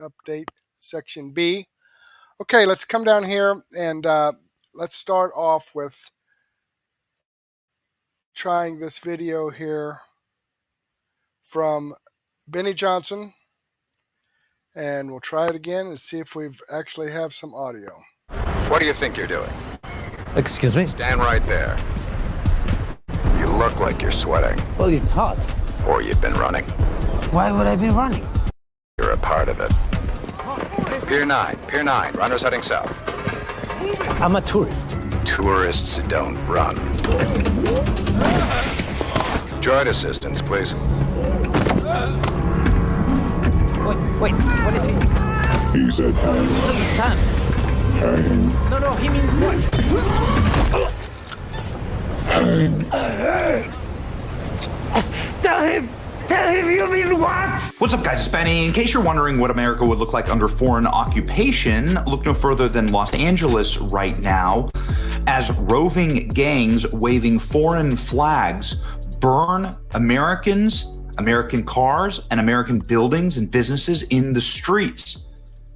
update section B. Okay, let's come down here and let's start off with trying this video here from Benny Johnson, and we'll try it again and see if we've actually have some audio. What do you think you're doing? Excuse me? Stand right there. You look like you're sweating. Well, it's hot. Or you've been running. Why would I be running? You're a part of it. Pier 9, runners heading south. I'm a tourist. Tourists don't run. Droid assistance, please. Wait, what is he? He said hang. Misunderstands. Hang. No, he means what? Hang. Tell him you mean what? What's up, guys? It's Benny. In case you're wondering what America would look like under foreign occupation, look no further than Los Angeles right now, as roving gangs waving foreign flags burn Americans, American cars, and American buildings and businesses in the streets.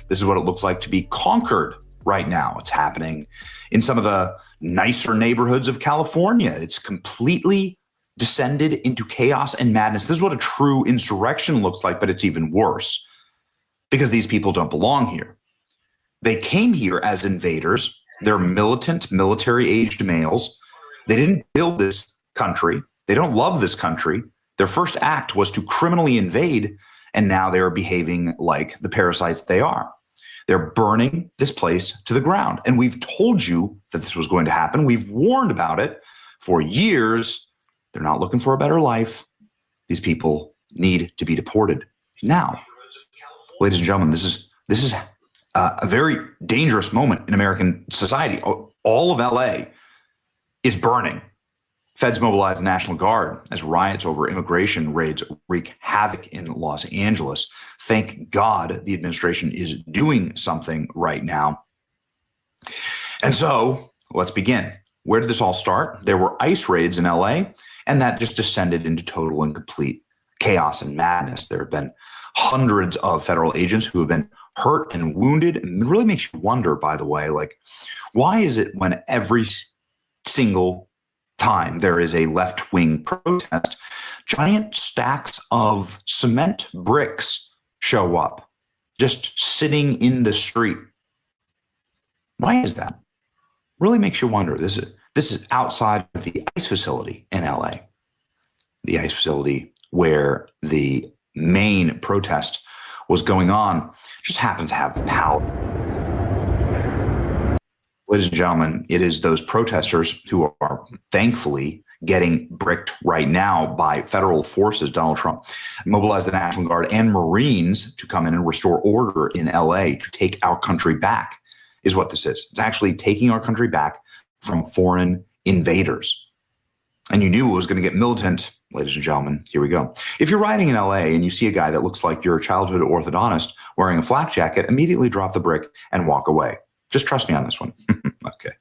This is what it looks like to be conquered right now. It's happening in some of the nicer neighborhoods of California. It's completely descended into chaos and madness. This is what a true insurrection looks like, but it's even worse because these people don't belong here. They came here as invaders. They're militant, military-aged males. They didn't build this country. They don't love this country. Their first act was to criminally invade, and now they are behaving like the parasites they are. They're burning this place to the ground. And we've told you that this was going to happen. We've warned about it for years. They're not looking for a better life. These people need to be deported now. Ladies and gentlemen, this is a very dangerous moment in American society. All of LA is burning. Feds mobilize the National Guard as riots over immigration raids wreak havoc in Los Angeles. Thank God the administration is doing something right now. And so let's begin. Where did this all start? There were ICE raids in LA, and that just descended into total and complete chaos and madness. There have been hundreds of federal agents who have been hurt and wounded. And it really makes you wonder, by the way, like, why is it when every single time there is a left-wing protest, giant stacks of cement bricks show up, just sitting in the street? Why is that? Really makes you wonder. This is outside of the ICE facility in LA, the ICE facility where the main protest was going on. Just happened to have power. Ladies and gentlemen, it is those protesters who are thankfully getting bricked right now by federal forces. Donald Trump mobilized the National Guard and Marines to come in and restore order in LA to take our country back, is what this is. It's actually taking our country back from foreign invaders. And you knew it was going to get militant. Ladies and gentlemen, here we go. If you're riding in LA and you see a guy that looks like your childhood orthodontist wearing a flak jacket, immediately drop the brick and walk away. Just trust me on this one. Okay.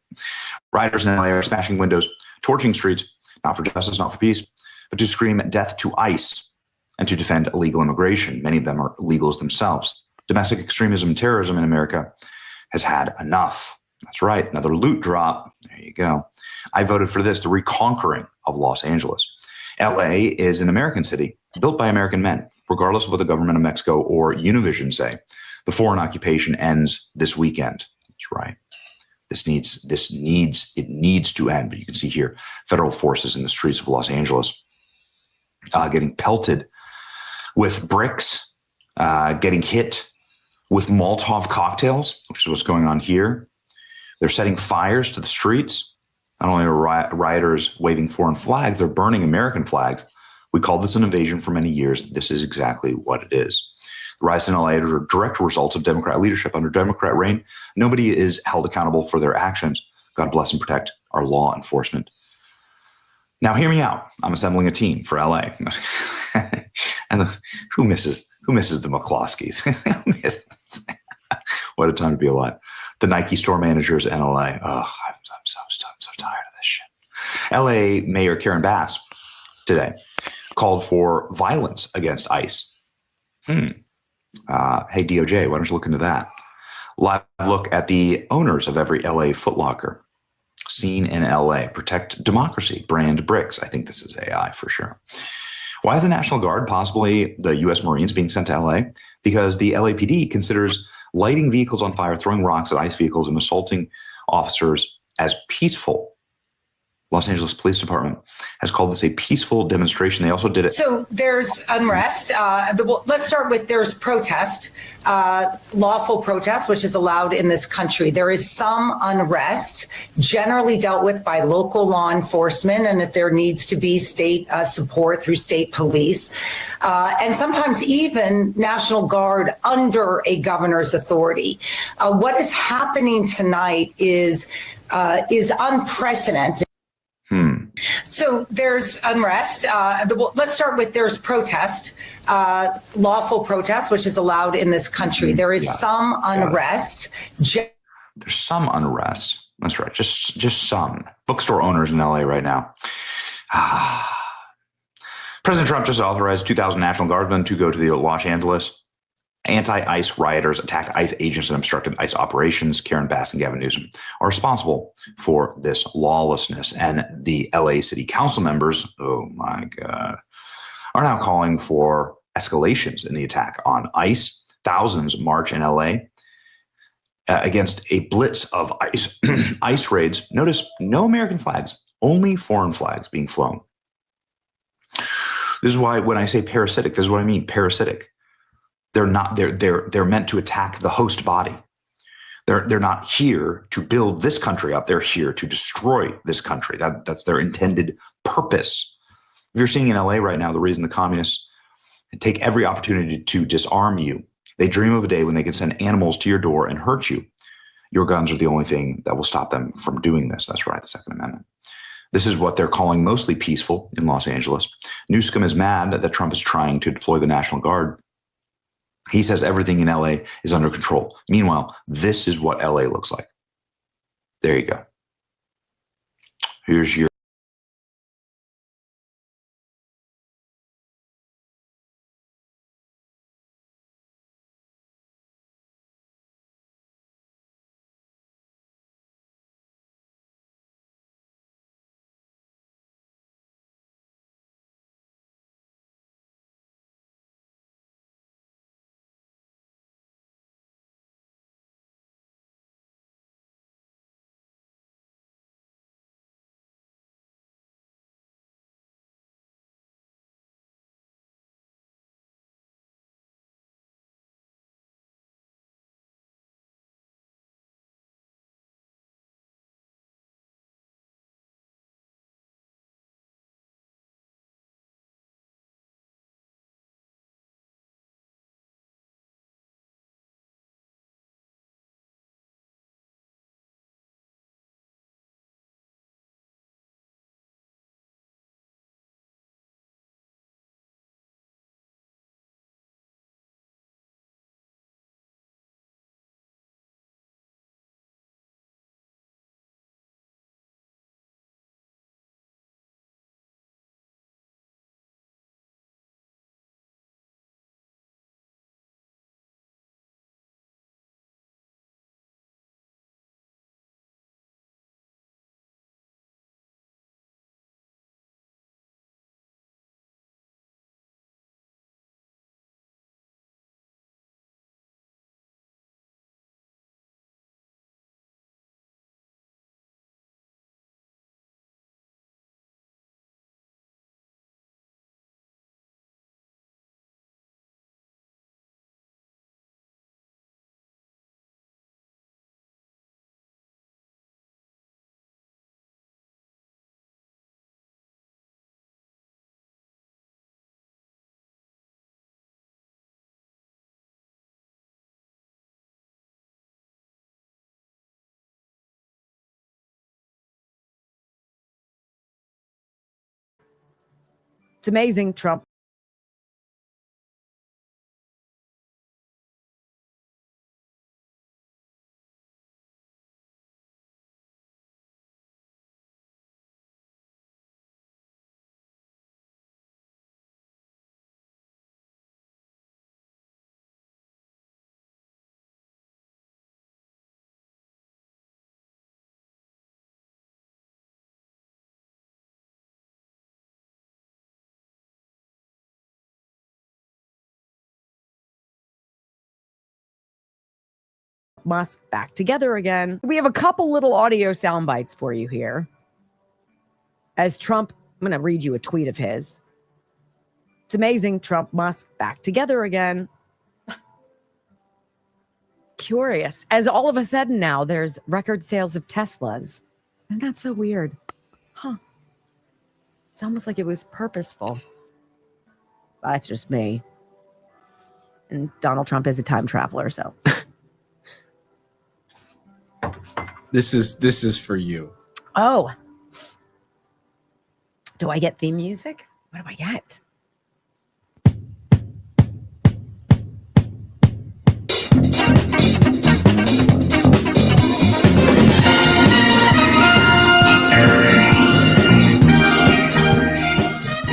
Rioters in LA are smashing windows, torching streets, not for justice, not for peace, but to scream death to ICE and to defend illegal immigration. Many of them are illegals themselves. Domestic extremism and terrorism in America has had enough. That's right. Another loot drop. There you go. I voted for this, the reconquering of Los Angeles. LA is an American city built by American men, regardless of what the government of Mexico or Univision say. The foreign occupation ends this weekend. That's right. It needs to end. But you can see here, federal forces in the streets of Los Angeles getting pelted with bricks, getting hit with Molotov cocktails, which is what's going on here. They're setting fires to the streets. Not only are rioters waving foreign flags, they're burning American flags. We called this an invasion for many years. This is exactly what it is. The riots in LA are a direct result of Democrat leadership. Under Democrat reign, nobody is held accountable for their actions. God bless and protect our law enforcement. Now, hear me out. I'm assembling a team for LA. And who misses the McCloskeys? What a time to be alive. The Nike store managers in LA. Oh, I'm so tired of this shit. LA Mayor Karen Bass today called for violence against ICE. Hey, DOJ, why don't you look into that? Live look at the owners of every LA Foot Locker seen in LA. Protect democracy, brand bricks. I think this is AI for sure. Why is the National Guard, possibly the U.S. Marines, being sent to LA? Because the LAPD considers lighting vehicles on fire, throwing rocks at ICE vehicles, and assaulting officers as peaceful. Los Angeles Police Department has called this a peaceful demonstration. They also did it. So there's unrest. Let's start with there's protest, lawful protest, which is allowed in this country. There is some unrest generally dealt with by local law enforcement, and if there needs to be state support through state police, and sometimes even National Guard under a governor's authority. What is happening tonight is unprecedented. So there's unrest. Let's start with there's protest, lawful protest, which is allowed in this country. There is some unrest. There's some unrest. That's right. Just some. Bookstore owners in LA right now. President Trump just authorized 2,000 National Guardsmen to go to the Los Angeles. Anti-ICE rioters attacked ICE agents and obstructed ICE operations. Karen Bass and Gavin Newsom are responsible for this lawlessness. And the LA City Council members, oh my God, are now calling for escalations in the attack on ICE. Thousands march in LA against a blitz of ICE, ICE raids. Notice no American flags, only foreign flags being flown. This is why when I say parasitic, this is what I mean, parasitic. They're not. They're meant to attack the host body. They're not here to build this country up. They're here to destroy this country. That's their intended purpose. If you're seeing in LA right now, the reason the communists take every opportunity to disarm you, they dream of a day when they can send animals to your door and hurt you. Your guns are the only thing that will stop them from doing this. That's right, the Second Amendment. This is what they're calling mostly peaceful in Los Angeles. Newsom is mad that Trump is trying to deploy the National Guard. He says everything in LA is under control. Meanwhile, this is what LA looks like. There you go. Here's your It's amazing, Trump. Musk back together again. We have a couple little audio sound bites for you here. As Trump, I'm going to read you a tweet of his. It's amazing. Trump, Musk back together again. Curious. As all of a sudden now, there's record sales of Teslas. Isn't that so weird? Huh. It's almost like it was purposeful. That's just me. And Donald Trump is a time traveler, so. This is for you. Oh. Do I get theme music? What do I get?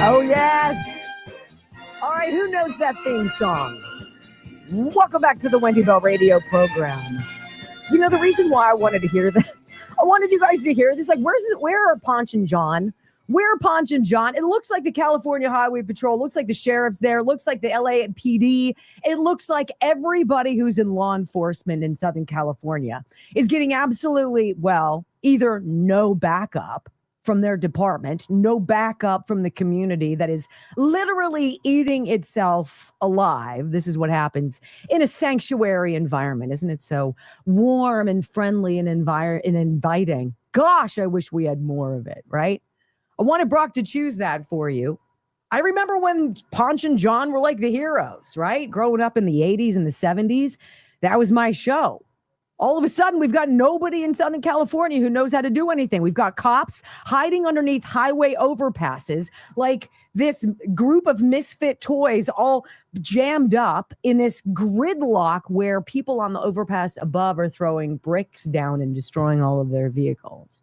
Oh, yes. All right, who knows that theme song? Welcome back to the Wendy Bell radio program. You know, the reason why I wanted to hear that, I wanted you guys to hear this, like, where are Ponch and John? Where are Ponch and John? It looks like the California Highway Patrol, looks like the sheriff's there, looks like the LAPD. It looks like everybody who's in law enforcement in Southern California is getting absolutely, well, either no backup from their department, no backup from the community that is literally eating itself alive. This is what happens in a sanctuary environment. Isn't it so warm and friendly and inviting? Gosh, I wish we had more of it, right? I wanted Brock to choose that for you. I remember when Ponch and John were like the heroes, right? Growing up in the 80s and the 70s, that was my show. All of a sudden, we've got nobody in Southern California who knows how to do anything. We've got cops hiding underneath highway overpasses, like this group of misfit toys all jammed up in this gridlock where people on the overpass above are throwing bricks down and destroying all of their vehicles.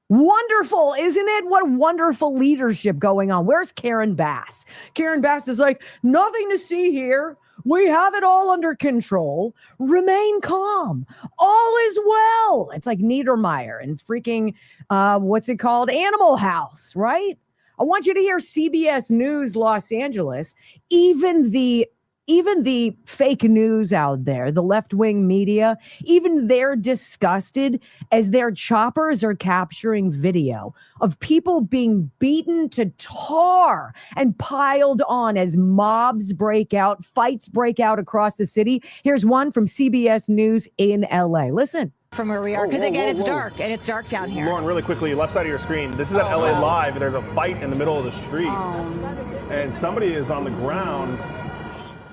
Wonderful, isn't it? What wonderful leadership going on. Where's Karen Bass? Karen Bass is like, nothing to see here. We have it all under control. Remain calm. All is well. It's like Niedermeyer and freaking, what's it called? Animal House, right? I want you to hear CBS News Los Angeles. Even the fake news out there, the left-wing media, even they're disgusted as their choppers are capturing video of people being beaten to tar and piled on as mobs break out, fights break out across the city. Here's one from CBS News in LA. Listen. From where we are, because again, it's dark, and it's dark down here. Lauren, really quickly, left side of your screen. This is at LA Live. There's a fight in the middle of the street, and somebody is on the ground.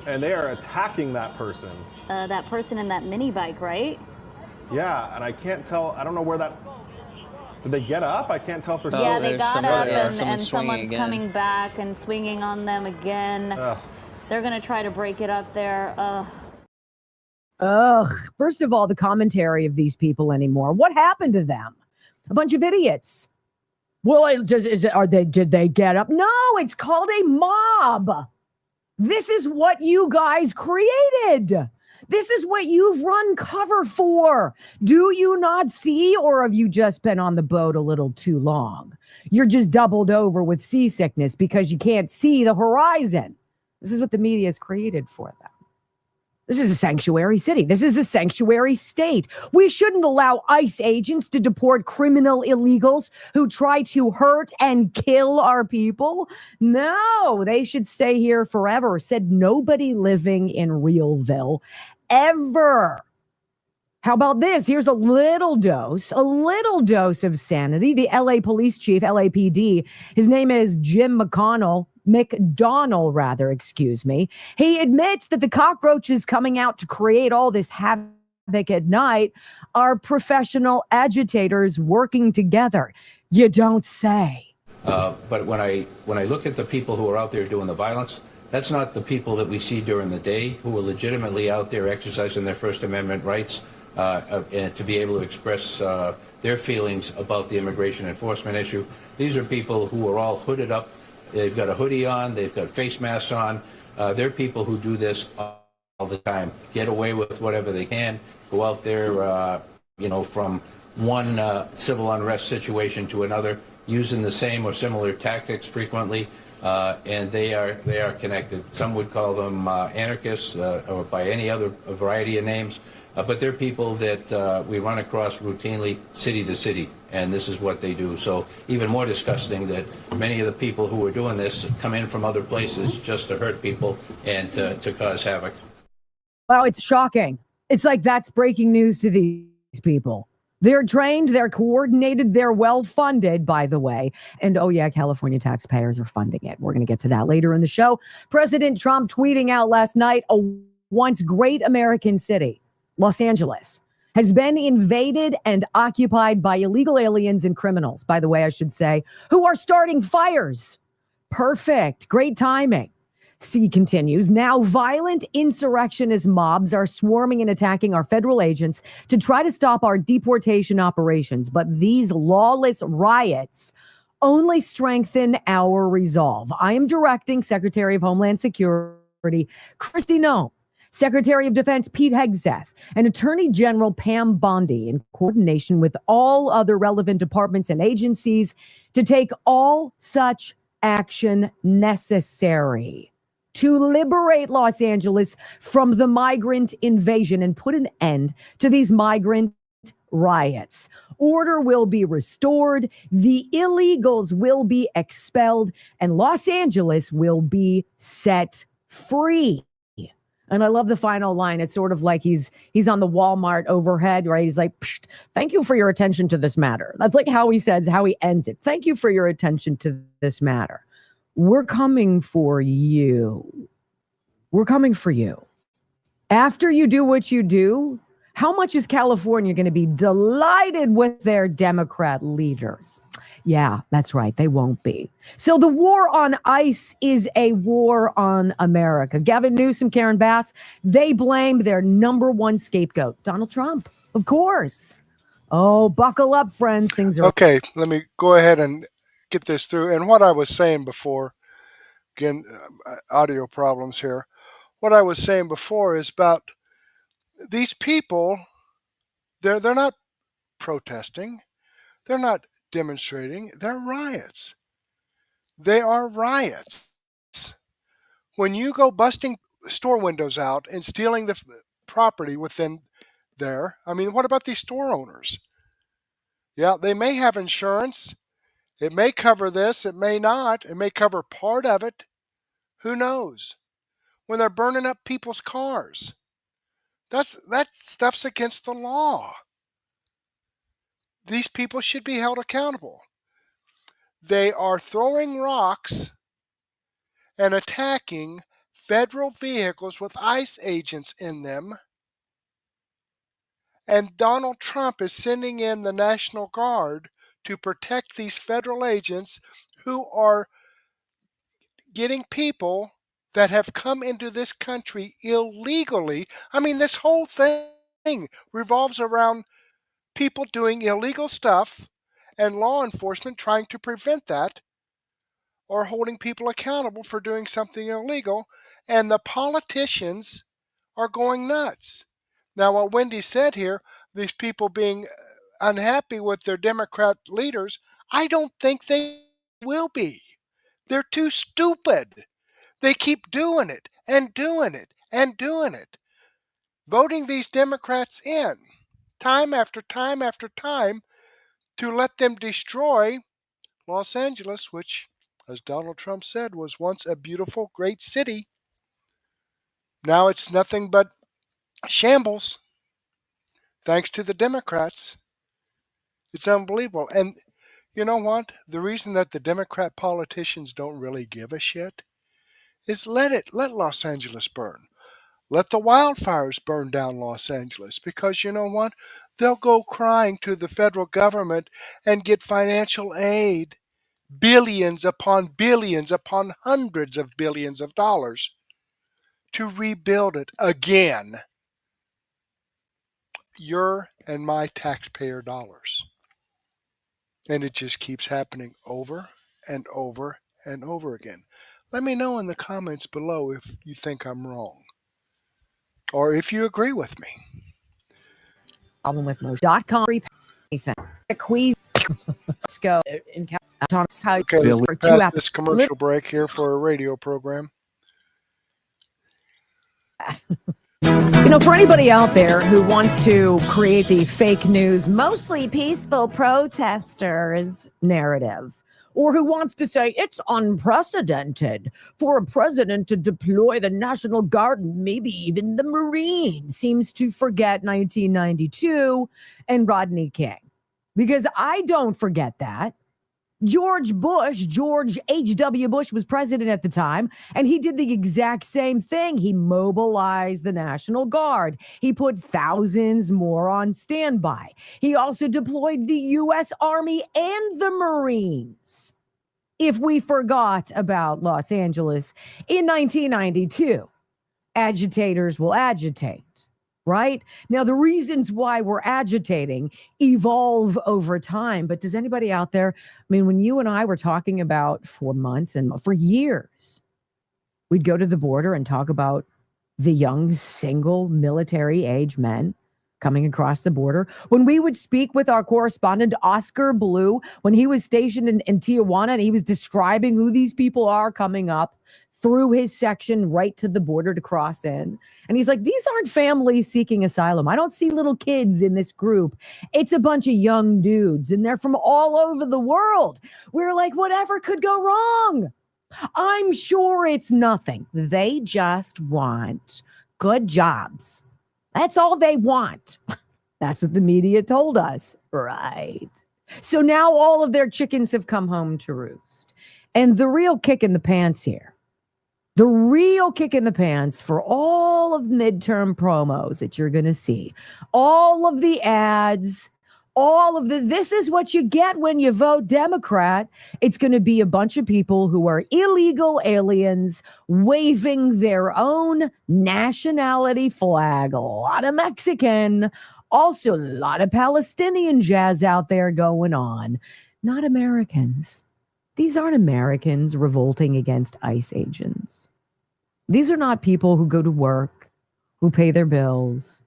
And they are attacking that person. That person in that mini bike, right? Yeah, and I can't tell. I don't know where that. Did they get up? I can't tell if they're. Yeah, they got up, and someone's coming back and swinging on them again. They're gonna try to break it up there. First of all, the commentary of these people anymore. What happened to them? A bunch of idiots. Well, did they get up? No, it's called a mob. This is what you guys created. This is what you've run cover for. Do you not see, or have you just been on the boat a little too long? You're just doubled over with seasickness because you can't see the horizon. This is what the media has created for them. This is a sanctuary city. This is a sanctuary state. We shouldn't allow ICE agents to deport criminal illegals who try to hurt and kill our people. No, they should stay here forever, said nobody living in Realville ever. How about this? Here's a little dose of sanity. The LA police chief, LAPD, his name is Jim McDonnell, excuse me. He admits that the cockroaches coming out to create all this havoc at night are professional agitators working together. You don't say. But when I look at the people who are out there doing the violence, that's not the people that we see during the day who are legitimately out there exercising their First Amendment rights and to be able to express their feelings about the immigration enforcement issue. These are people who are all hooded up. They've got a hoodie on. They've got face masks on. They're people who do this all the time, get away with whatever they can, go out there, from one civil unrest situation to another, using the same or similar tactics frequently, and they are connected. Some would call them anarchists or by any other variety of names. But they're people that we run across routinely city to city, and this is what they do. So even more disgusting that many of the people who are doing this come in from other places just to hurt people and to cause havoc. Wow, it's shocking. It's like that's breaking news to these people. They're trained, they're coordinated, they're well-funded, by the way. And oh yeah, California taxpayers are funding it. We're going to get to that later in the show. President Trump tweeting out last night, a once great American city, Los Angeles, has been invaded and occupied by illegal aliens and criminals, by the way, I should say, who are starting fires. Perfect. Great timing. C continues. Now, violent insurrectionist mobs are swarming and attacking our federal agents to try to stop our deportation operations. But these lawless riots only strengthen our resolve. I am directing Secretary of Homeland Security Kristi Noem, Secretary of Defense Pete Hegseth, and Attorney General Pam Bondi, in coordination with all other relevant departments and agencies, to take all such action necessary to liberate Los Angeles from the migrant invasion and put an end to these migrant riots. Order will be restored, the illegals will be expelled, and Los Angeles will be set free. And I love the final line. It's sort of like he's on the Walmart overhead, right? He's like, thank you for your attention to this matter. That's like how he says, how he ends it. Thank you for your attention to this matter. We're coming for you. We're coming for you. After you do what you do, how much is California going to be delighted with their Democrat leaders? Yeah, that's right. They won't be. So the war on ICE is a war on America. Gavin Newsom, Karen Bass, they blame their number one scapegoat, Donald Trump, of course. Oh, buckle up, friends. Things are okay. Let me go ahead and get this through. And what I was saying before, again, audio problems here. What I was saying before is about these people. They're not protesting. They're not demonstrating. They're riots. They are riots. When you go busting store windows out and stealing the property within there, I mean, what about these store owners? Yeah, they may have insurance. It may cover this. It may not. It may cover part of it. Who knows? When they're burning up people's cars, that stuff's against the law. These people should be held accountable. They are throwing rocks and attacking federal vehicles with ICE agents in them. And Donald Trump is sending in the National Guard to protect these federal agents who are getting people that have come into this country illegally. I mean, this whole thing revolves around people doing illegal stuff and law enforcement trying to prevent that or holding people accountable for doing something illegal. And the politicians are going nuts. Now, what Wendy said here, these people being unhappy with their Democrat leaders, I don't think they will be. They're too stupid. They keep doing it and doing it and doing it. Voting these Democrats in time after time after time to let them destroy Los Angeles, which, as Donald Trump said, was once a beautiful, great city. Now it's nothing but shambles, thanks to the Democrats. It's unbelievable. And you know what? The reason that the Democrat politicians don't really give a shit is let Los Angeles burn. Let the wildfires burn down Los Angeles, because you know what? They'll go crying to the federal government and get financial aid, billions upon hundreds of billions of dollars to rebuild it again. Your and my taxpayer dollars. And it just keeps happening over and over and over again. Let me know in the comments below if you think I'm wrong or if you agree with me. Problem with most.com. Anything. Let's go. Okay, let's pass this commercial break here for a radio program. You know, for anybody out there who wants to create the fake news, mostly peaceful protesters narrative, or who wants to say it's unprecedented for a president to deploy the National Guard and maybe even the Marines, seems to forget 1992 and Rodney King. Because I don't forget that. George H.W. Bush was president at the time, and he did the exact same thing. He mobilized the National Guard. He put thousands more on standby. He also deployed the U.S. Army and the Marines. If we forgot about Los Angeles in 1992, agitators will agitate. Right? Now, the reasons why we're agitating evolve over time. But does anybody out there, I mean, when you and I were talking about for months and for years, we'd go to the border and talk about the young, single, military-age men coming across the border. When we would speak with our correspondent, Oscar Blue, when he was stationed in Tijuana, and he was describing who these people are coming up through his section right to the border to cross in. And he's like, these aren't families seeking asylum. I don't see little kids in this group. It's a bunch of young dudes, and they're from all over the world. We're like, whatever could go wrong? I'm sure it's nothing. They just want good jobs. That's all they want. That's what the media told us. Right. So now all of their chickens have come home to roost. And the real kick in the pants here, the real kick in the pants for all of midterm promos that you're going to see, all of the ads, all of this is what you get when you vote Democrat. It's going to be a bunch of people who are illegal aliens waving their own nationality flag. A lot of Mexican, also a lot of Palestinian jazz out there going on. Not Americans. These aren't Americans revolting against ICE agents. These are not people who go to work, who pay their bills,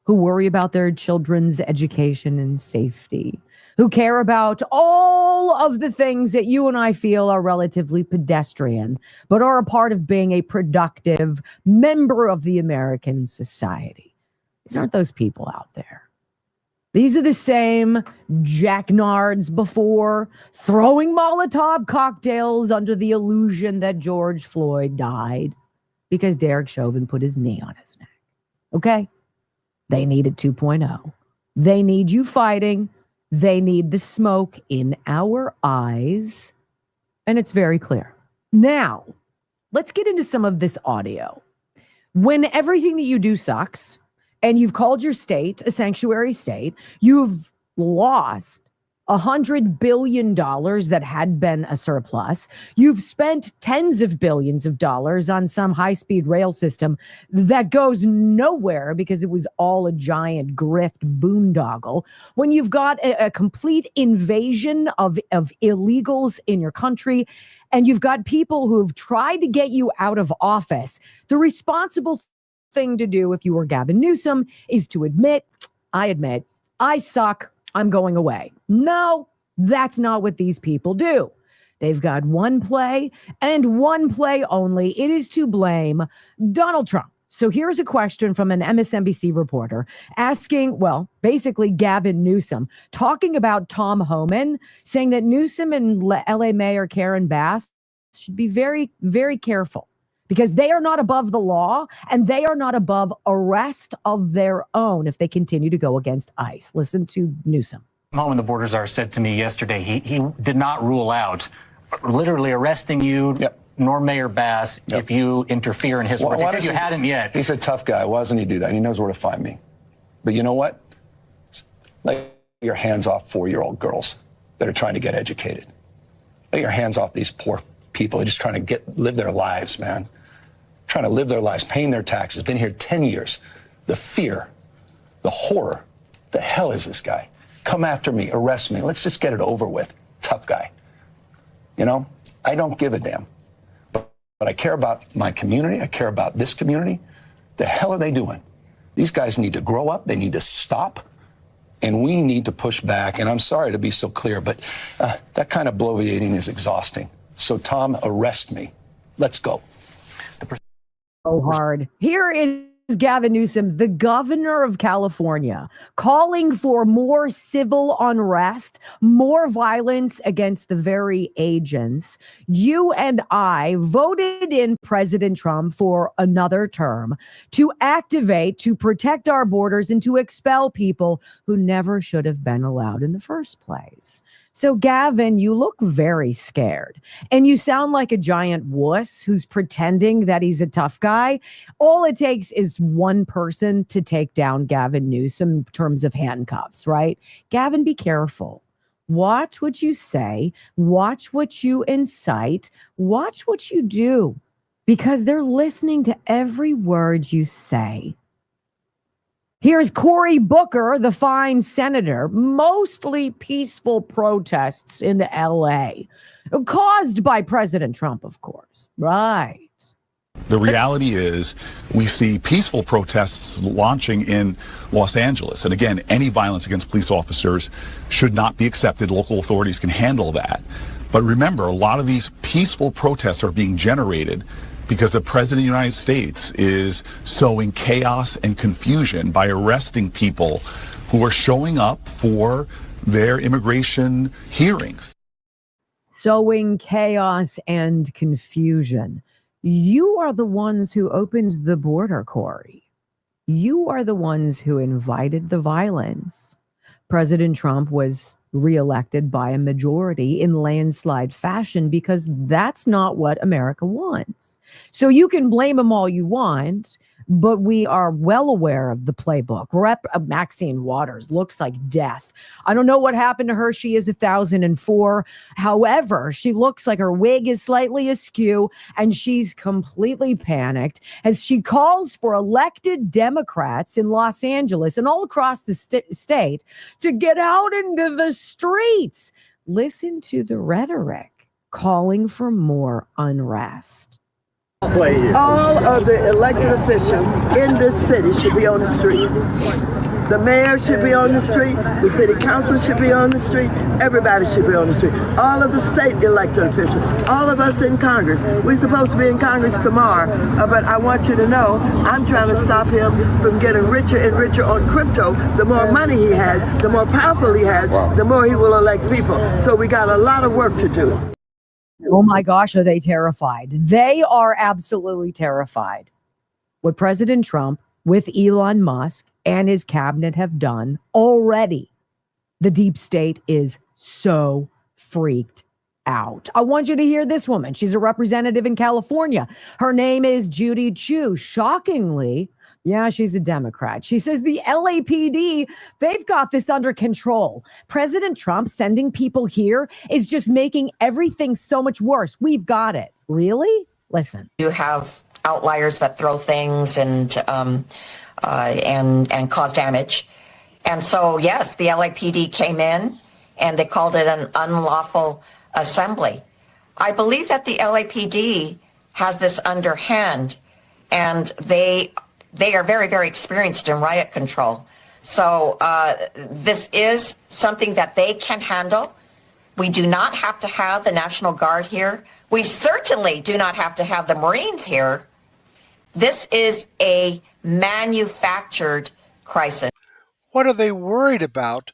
who worry about their children's education and safety, who care about all of the things that you and I feel are relatively pedestrian, but are a part of being a productive member of the American society. These aren't those people out there. These are the same jacknards before throwing Molotov cocktails under the illusion that George Floyd died because Derek Chauvin put his knee on his neck. Okay? They need a 2.0. They need you fighting. They need the smoke in our eyes. And it's very clear. Now, let's get into some of this audio. When everything that you do sucks, and you've called your state a sanctuary state, you've lost $100 billion that had been a surplus. You've spent tens of billions of dollars on some high-speed rail system that goes nowhere because it was all a giant grift boondoggle. When you've got a complete invasion of illegals in your country, and you've got people who have tried to get you out of office, the responsible thing to do if you were Gavin Newsom is to admit, I suck, I'm going away. No, that's not what these people do. They've got one play and one play only. It is to blame Donald Trump. So here's a question from an MSNBC reporter asking, well, basically Gavin Newsom, talking about Tom Homan, saying that Newsom and LA Mayor Karen Bass should be very, very careful, because they are not above the law and they are not above arrest of their own if they continue to go against ICE. Listen to Newsom. Homan, the border czar, said to me yesterday he did not rule out literally arresting you, nor Mayor Bass, if you interfere in his work. He said you hadn't yet. He's a tough guy. Why doesn't he do that? He knows where to find me. But you know what? Let your hands off 4-year-old girls that are trying to get educated. Let your hands off these poor people. They're just trying to live their lives, man. Trying to live their lives, paying their taxes, been here 10 years. The fear, the horror. The hell is this guy? Come after me, arrest me. Let's just get it over with. Tough guy. You know, I don't give a damn. But I care about my community. I care about this community. The hell are they doing? These guys need to grow up. They need to stop. And we need to push back. And I'm sorry to be so clear, but that kind of bloviating is exhausting. So, Tom, arrest me. Let's go. So hard. Here is Gavin Newsom, the governor of California, calling for more civil unrest, more violence against the very agents. You and I voted in President Trump for another term to activate, to protect our borders, and to expel people who never should have been allowed in the first place. So, Gavin, you look very scared, and you sound like a giant wuss who's pretending that he's a tough guy. All it takes is one person to take down Gavin Newsom in terms of handcuffs, right? Gavin, be careful. Watch what you say. Watch what you incite. Watch what you do, because they're listening to every word you say. Here's Cory Booker, the fine senator. Mostly peaceful protests in L.A., caused by President Trump, of course. Right. The reality is we see peaceful protests launching in Los Angeles. And again, any violence against police officers should not be accepted. Local authorities can handle that. But remember, a lot of these peaceful protests are being generated because the President of the United States is sowing chaos and confusion by arresting people who are showing up for their immigration hearings. Sowing chaos and confusion. You are the ones who opened the border, Cory. You are the ones who invited the violence. President Trump was reelected by a majority in landslide fashion because that's not what America wants. So you can blame him all you want, but we are well aware of the playbook. Rep. Maxine Waters looks like death. I don't know what happened to her. She is 1,004. However, she looks like her wig is slightly askew and she's completely panicked as she calls for elected Democrats in Los Angeles and all across the state to get out into the streets. Listen to the rhetoric calling for more unrest. All of the elected officials in this city should be on the street. The mayor should be on the street. The city council should be on the street. Everybody should be on the street. All of the state elected officials. All of us in Congress. We're supposed to be in Congress tomorrow, but I want you to know I'm trying to stop him from getting richer and richer on crypto. The more money he has, the more powerful he has, the more he will elect people. So we got a lot of work to do. Oh my gosh, are they terrified? They are absolutely terrified. What President Trump with Elon Musk and his cabinet have done already, the deep state is so freaked out. I want you to hear this woman. She's a representative in California. Her name is Judy Chu. Shockingly, yeah, she's a Democrat. She says the LAPD, they've got this under control. President Trump sending people here is just making everything so much worse. We've got it. Really? Listen. You have outliers that throw things and cause damage. And so, yes, the LAPD came in and they called it an unlawful assembly. I believe that the LAPD has this underhand, and they are very, very experienced in riot control. So this is something that they can handle. We do not have to have the National Guard here. We certainly do not have to have the Marines here. This is a manufactured crisis. What are they worried about?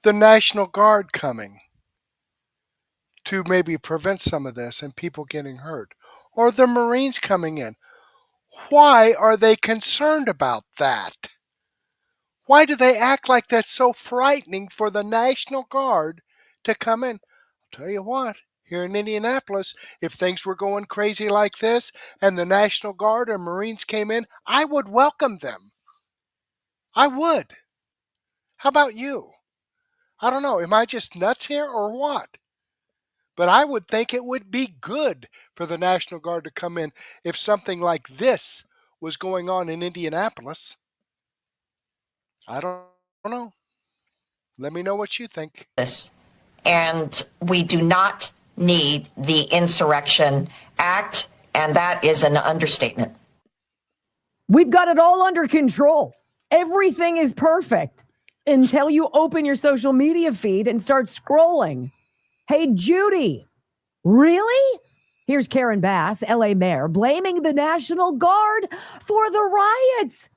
The National Guard coming to maybe prevent some of this and people getting hurt, or the Marines coming in. Why are they concerned about that? Why do they act like that's so frightening for the National Guard to come in? I'll tell you what, here in Indianapolis, if things were going crazy like this and the National Guard or Marines came in, I would welcome them. I would. How about you? I don't know. Am I just nuts here or what? But I would think it would be good for the National Guard to come in if something like this was going on in Indianapolis. I don't know. Let me know what you think. And we do not need the Insurrection Act, and that is an understatement. We've got it all under control. Everything is perfect until you open your social media feed and start scrolling. Hey, Judy, really? Here's Karen Bass, LA mayor, blaming the National Guard for the riots.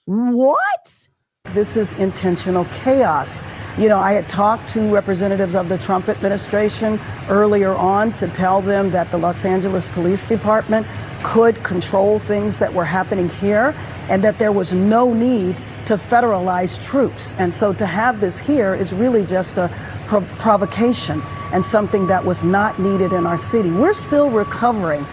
What? This is intentional chaos. You know, I had talked to representatives of the Trump administration earlier on to tell them that the Los Angeles Police Department could control things that were happening here and that there was no need to federalize troops. And so to have this here is really just a provocation and something that was not needed in our city. We're still recovering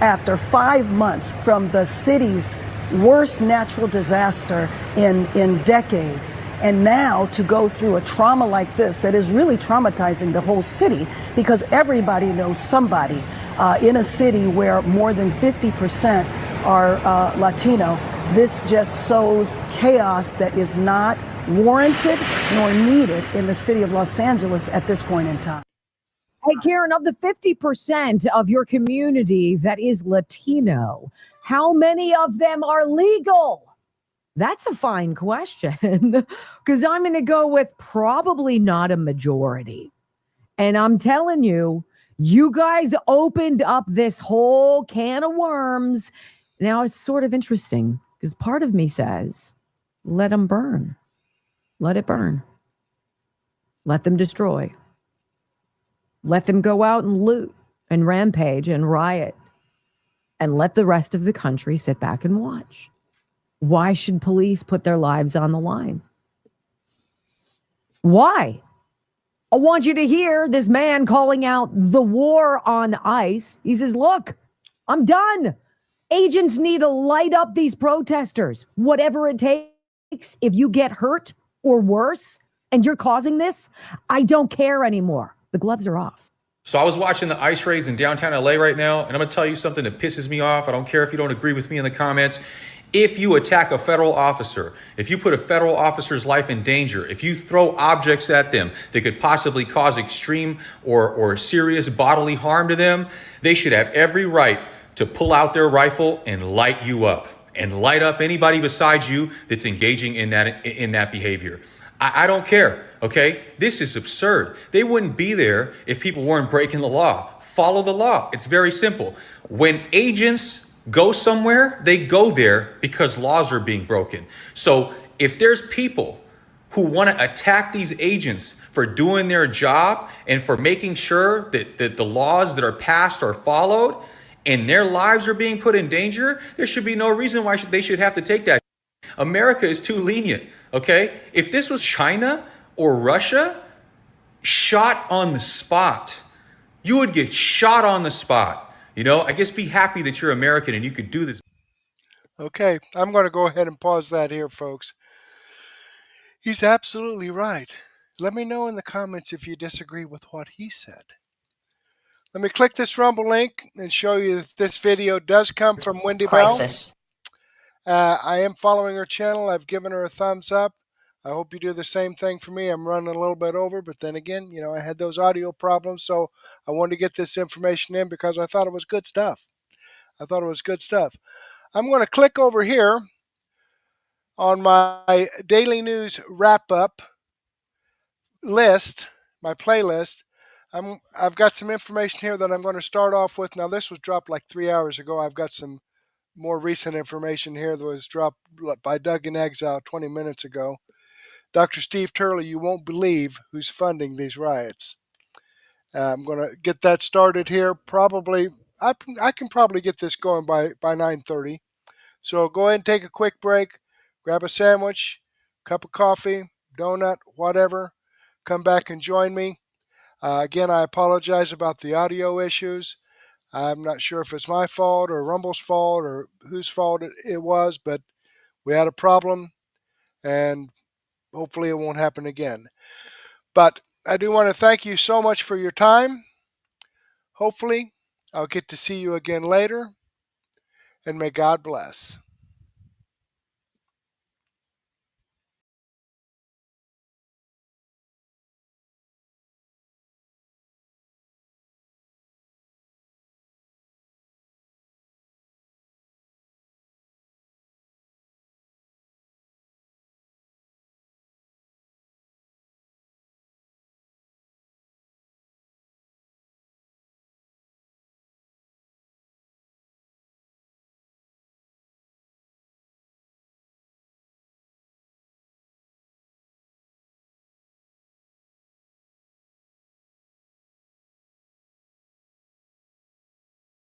after 5 months from the city's worst natural disaster in decades. And now to go through a trauma like this that is really traumatizing the whole city, because everybody knows somebody in a city where more than 50% are Latino. This just sows chaos that is not warranted nor needed in the city of Los Angeles at this point in time. Hey, Karen, of the 50% of your community that is Latino, how many of them are legal? That's a fine question, because I'm going to go with probably not a majority. And I'm telling you, you guys opened up this whole can of worms. Now it's sort of interesting because part of me says, let them burn. Let it burn. Let them destroy. Let them go out and loot and rampage and riot. And let the rest of the country sit back and watch. Why should police put their lives on the line? Why? I want you to hear this man calling out the war on ICE. He says, look, I'm done. Agents need to light up these protesters. Whatever it takes, if you get hurt or worse and you're causing this, I don't care anymore. The gloves are off. So I was watching the ICE raids in downtown LA right now, and I'm going to tell you something that pisses me off. I don't care if you don't agree with me in the comments. If you attack a federal officer, if you put a federal officer's life in danger, if you throw objects at them that could possibly cause extreme or serious bodily harm to them, they should have every right to pull out their rifle and light you up and light up anybody besides you that's engaging in that behavior. I don't care, okay? This is absurd. They wouldn't be there if people weren't breaking the law. Follow the law. It's very simple. When agents go somewhere, they go there because laws are being broken. So if there's people who want to attack these agents for doing their job and for making sure that the laws that are passed are followed and their lives are being put in danger, there should be no reason why they should have to take that. America is too lenient, okay? If this was China or Russia, shot on the spot. You would get shot on the spot. You know, I guess be happy that you're American and you could do this. Okay, I'm going to go ahead and pause that here, folks. He's absolutely right. Let me know in the comments if you disagree with what he said. Let me click this Rumble link and show you that this video does come from Wendy Bell. I am following her channel. I've given her a thumbs up. I hope you do the same thing for me. I'm running a little bit over, but then again, you know, I had those audio problems, so I wanted to get this information in because I thought it was good stuff. I'm going to click over here on my daily news wrap-up list, my playlist. I've got some information here that I'm going to start off with. Now, this was dropped like 3 hours ago. I've got some more recent information here that was dropped by Doug in Exile 20 minutes ago. Dr. Steve Turley, you won't believe who's funding these riots. I'm going to get that started here. Probably, I can probably get this going by 9:30. So go ahead and take a quick break. Grab a sandwich, cup of coffee, donut, whatever. Come back and join me. Again, I apologize about the audio issues. I'm not sure if it's my fault or Rumble's fault or whose fault it was, but we had a problem, and hopefully it won't happen again. But I do want to thank you so much for your time. Hopefully, I'll get to see you again later, and may God bless.